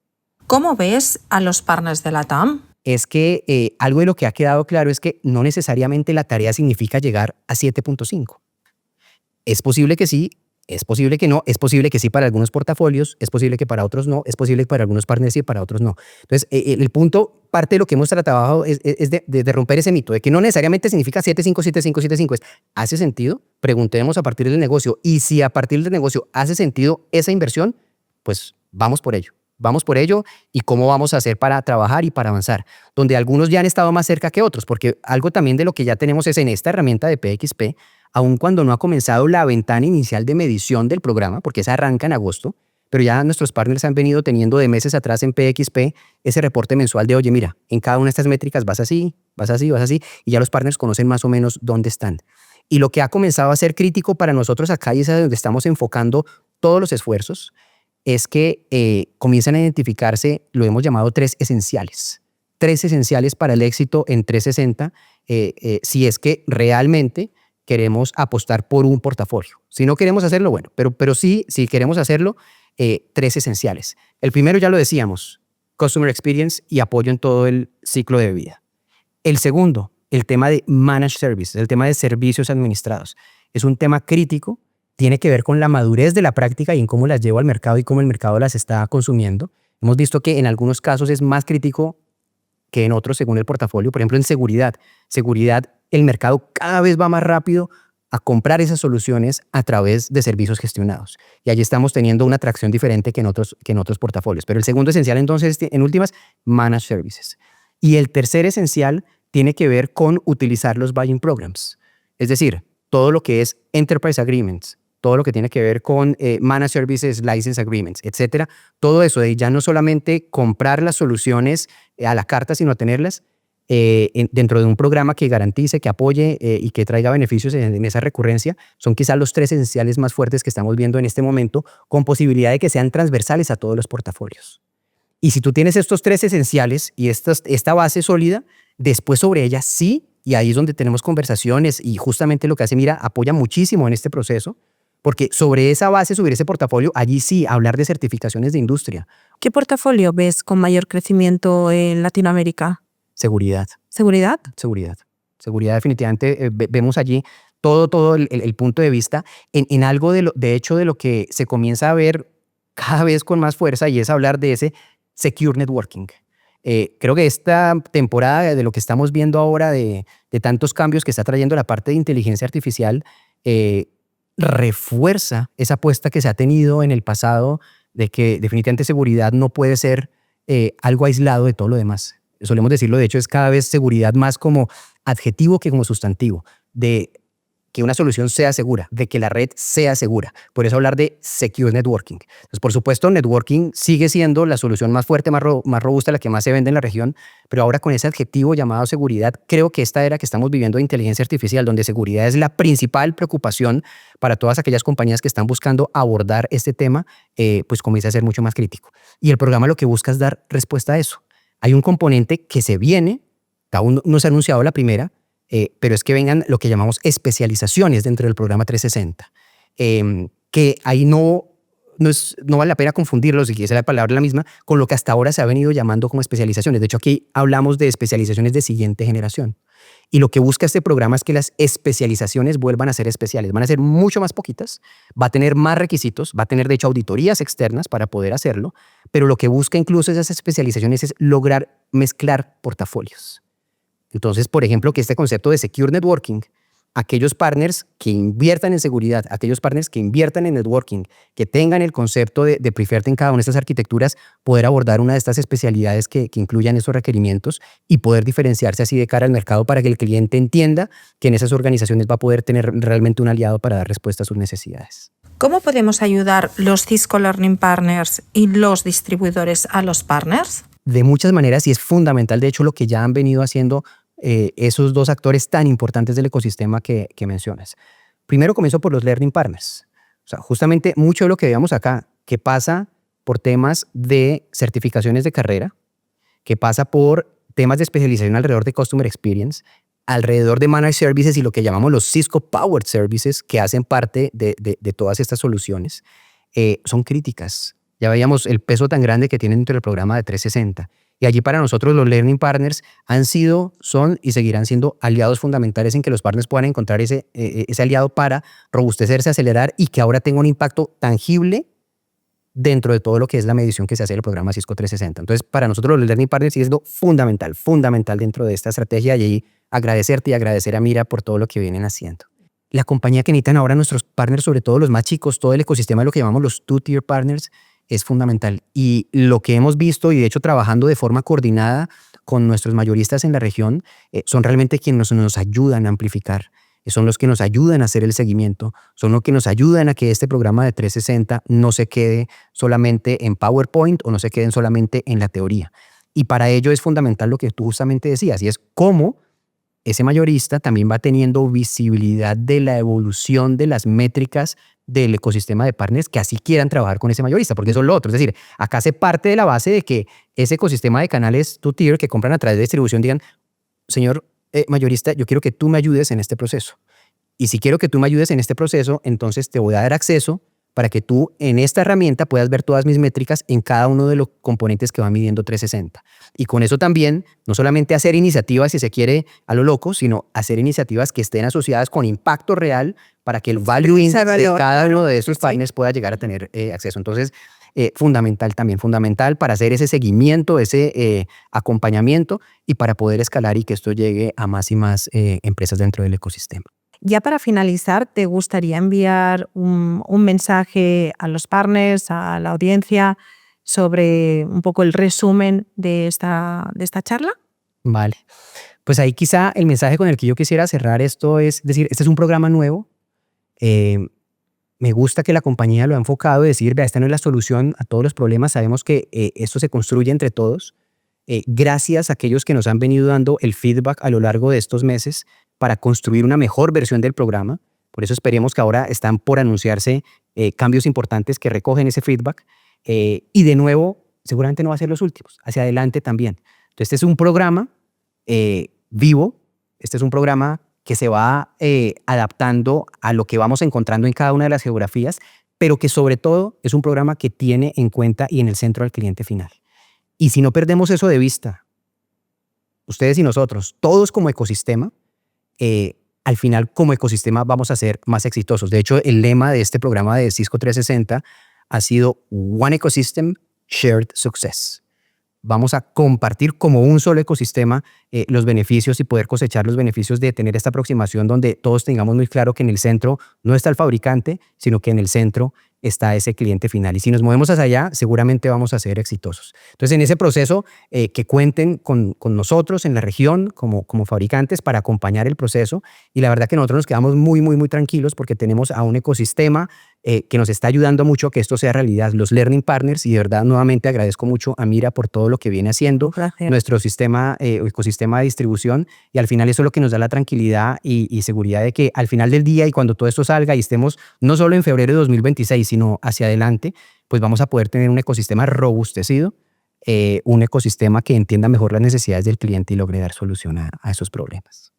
¿Cómo ves a los partners de la TAM? Es que algo de lo que ha quedado claro es que no necesariamente la tarea significa llegar a 7.5. Es posible que sí, es posible que no, es posible que sí para algunos portafolios, es posible que para otros no, es posible que para algunos partners sí, para otros no. Entonces, el punto, parte de lo que hemos tratado es de romper ese mito, de que no necesariamente significa 7.5, 7.5, 7.5. ¿Hace sentido? Preguntemos a partir del negocio. Y si a partir del negocio hace sentido esa inversión, pues vamos por ello. Vamos por ello y cómo vamos a hacer para trabajar y para avanzar, donde algunos ya han estado más cerca que otros, porque algo también de lo que ya tenemos es en esta herramienta de PXP, aun cuando no ha comenzado la ventana inicial de medición del programa, porque esa arranca en agosto, pero ya nuestros partners han venido teniendo de meses atrás en PXP ese reporte mensual de, oye, mira, en cada una de estas métricas vas así, vas así, vas así, y ya los partners conocen más o menos dónde están. Y lo que ha comenzado a ser crítico para nosotros acá, y es donde estamos enfocando todos los esfuerzos, es que comienzan a identificarse, lo hemos llamado 3 esenciales. 3 esenciales para el éxito en 360, si es que realmente queremos apostar por un portafolio. Si no queremos hacerlo, bueno, pero sí, si queremos hacerlo, 3 esenciales. El primero ya lo decíamos, Customer Experience y apoyo en todo el ciclo de vida. El segundo, el tema de Managed Services, el tema de servicios administrados. Es un tema crítico. Tiene que ver con la madurez de la práctica y en cómo las llevo al mercado y cómo el mercado las está consumiendo. Hemos visto que en algunos casos es más crítico que en otros según el portafolio. Por ejemplo, en seguridad. Seguridad, el mercado cada vez va más rápido a comprar esas soluciones a través de servicios gestionados. Y allí estamos teniendo una atracción diferente que en otros portafolios. Pero el segundo esencial, entonces, en últimas, Managed Services. Y el tercer esencial tiene que ver con utilizar los buying programs. Es decir, todo lo que es Enterprise Agreements, todo lo que tiene que ver con Managed Services, License Agreements, etcétera. Todo eso de ya no solamente comprar las soluciones a la carta, sino tenerlas dentro de un programa que garantice, que apoye y que traiga beneficios en esa recurrencia, son quizás los 3 esenciales más fuertes que estamos viendo en este momento, con posibilidad de que sean transversales a todos los portafolios. Y si tú tienes estos 3 esenciales y esta base sólida, después sobre ella sí, y ahí es donde tenemos conversaciones y justamente lo que hace Mira apoya muchísimo en este proceso, porque sobre esa base, subir ese portafolio, allí sí, hablar de certificaciones de industria. ¿Qué portafolio ves con mayor crecimiento en Latinoamérica? Seguridad. ¿Seguridad? Seguridad. Seguridad definitivamente. Vemos allí todo el punto de vista en algo de hecho de lo que se comienza a ver cada vez con más fuerza y es hablar de ese Secure Networking. Creo que esta temporada de lo que estamos viendo ahora de tantos cambios que está trayendo la parte de inteligencia artificial refuerza esa apuesta que se ha tenido en el pasado de que definitivamente seguridad no puede ser algo aislado de todo lo demás. Solemos decirlo, de hecho, es cada vez seguridad más como adjetivo que como sustantivo. De que una solución sea segura, de que la red sea segura. Por eso hablar de Secure Networking. Entonces, por supuesto, networking sigue siendo la solución más fuerte, más robusta, la que más se vende en la región, pero ahora con ese adjetivo llamado seguridad, creo que esta era que estamos viviendo de inteligencia artificial, donde seguridad es la principal preocupación para todas aquellas compañías que están buscando abordar este tema, pues comienza a ser mucho más crítico. Y el programa lo que busca es dar respuesta a eso. Hay un componente que se viene, aún no se ha anunciado la primera, pero es que vengan lo que llamamos especializaciones dentro del programa 360, que ahí no vale la pena confundirlos, si quieres la palabra la misma, con lo que hasta ahora se ha venido llamando como especializaciones. De hecho, aquí hablamos de especializaciones de siguiente generación. Y lo que busca este programa es que las especializaciones vuelvan a ser especiales. Van a ser mucho más poquitas, va a tener más requisitos, va a tener, de hecho, auditorías externas para poder hacerlo, pero lo que busca incluso esas especializaciones es lograr mezclar portafolios. Entonces, por ejemplo, que este concepto de Secure Networking, aquellos partners que inviertan en seguridad, aquellos partners que inviertan en networking, que tengan el concepto de Preferred en cada una de estas arquitecturas, poder abordar una de estas especialidades que incluyan esos requerimientos y poder diferenciarse así de cara al mercado para que el cliente entienda que en esas organizaciones va a poder tener realmente un aliado para dar respuesta a sus necesidades. ¿Cómo podemos ayudar los Cisco Learning Partners y los distribuidores a los partners? De muchas maneras, y es fundamental, de hecho, lo que ya han venido haciendo esos dos actores tan importantes del ecosistema que mencionas. Primero comienzo por los Learning Partners. O sea, justamente mucho de lo que veamos acá, que pasa por temas de certificaciones de carrera, que pasa por temas de especialización alrededor de Customer Experience, alrededor de Managed Services y lo que llamamos los Cisco Powered Services, que hacen parte de todas estas soluciones, son críticas. Ya veíamos el peso tan grande que tienen dentro del programa de 360. Y allí para nosotros los Learning Partners han sido, son y seguirán siendo aliados fundamentales en que los partners puedan encontrar ese aliado para robustecerse, acelerar y que ahora tenga un impacto tangible dentro de todo lo que es la medición que se hace del programa Cisco 360. Entonces, para nosotros los Learning Partners sigue siendo fundamental dentro de esta estrategia y ahí agradecerte y agradecer a Mira por todo lo que vienen haciendo. La compañía que necesitan ahora nuestros partners, sobre todo los más chicos, todo el ecosistema de lo que llamamos los two-tier partners, es fundamental. Y lo que hemos visto, y de hecho trabajando de forma coordinada con nuestros mayoristas en la región, son realmente quienes nos ayudan a amplificar, son los que nos ayudan a hacer el seguimiento, son los que nos ayudan a que este programa de 360 no se quede solamente en PowerPoint o no se queden solamente en la teoría. Y para ello es fundamental lo que tú justamente decías, y es cómo ese mayorista también va teniendo visibilidad de la evolución de las métricas del ecosistema de partners que así quieran trabajar con ese mayorista, porque eso es lo otro. Es decir, acá se parte de la base de que ese ecosistema de canales two-tier que compran a través de distribución digan, señor mayorista, yo quiero que tú me ayudes en este proceso. Y si quiero que tú me ayudes en este proceso, entonces te voy a dar acceso para que tú en esta herramienta puedas ver todas mis métricas en cada uno de los componentes que va midiendo 360. Y con eso también, no solamente hacer iniciativas, si se quiere, a lo loco, sino hacer iniciativas que estén asociadas con impacto real para que el value de cada uno de esos partners pueda llegar a tener acceso. Entonces, fundamental para hacer ese seguimiento, ese acompañamiento y para poder escalar y que esto llegue a más y más empresas dentro del ecosistema. Ya para finalizar, ¿te gustaría enviar un mensaje a los partners, a la audiencia, sobre un poco el resumen de esta charla? Vale. Pues ahí quizá el mensaje con el que yo quisiera cerrar esto es decir, este es un programa nuevo. Me gusta que la compañía lo ha enfocado y decir, vea, esta no es la solución a todos los problemas. Sabemos que esto se construye entre todos. Gracias a aquellos que nos han venido dando el feedback a lo largo de estos meses para construir una mejor versión del programa. Por eso esperemos que ahora están por anunciarse cambios importantes que recogen ese feedback. Y de nuevo, seguramente no va a ser los últimos. Hacia adelante también. Entonces, este es un programa vivo. Este es un programa que se va adaptando a lo que vamos encontrando en cada una de las geografías, pero que sobre todo es un programa que tiene en cuenta y en el centro al cliente final. Y si no perdemos eso de vista, ustedes y nosotros, todos como ecosistema, al final como ecosistema vamos a ser más exitosos. De hecho, el lema de este programa de Cisco 360 ha sido One Ecosystem, Shared Success. Vamos a compartir como un solo ecosistema los beneficios y poder cosechar los beneficios de tener esta aproximación donde todos tengamos muy claro que en el centro no está el fabricante, sino que en el centro está ese cliente final. Y si nos movemos hacia allá, seguramente vamos a ser exitosos. Entonces, en ese proceso, que cuenten con nosotros en la región como fabricantes para acompañar el proceso. Y la verdad que nosotros nos quedamos muy, muy, muy tranquilos porque tenemos a un ecosistema que nos está ayudando mucho a que esto sea realidad. Los Learning Partners, y de verdad nuevamente agradezco mucho a Mira por todo lo que viene haciendo, nuestro ecosistema de distribución, y al final eso es lo que nos da la tranquilidad y seguridad de que al final del día y cuando todo esto salga y estemos no solo en febrero de 2026, sino hacia adelante, pues vamos a poder tener un ecosistema robustecido, un ecosistema que entienda mejor las necesidades del cliente y logre dar solución a esos problemas.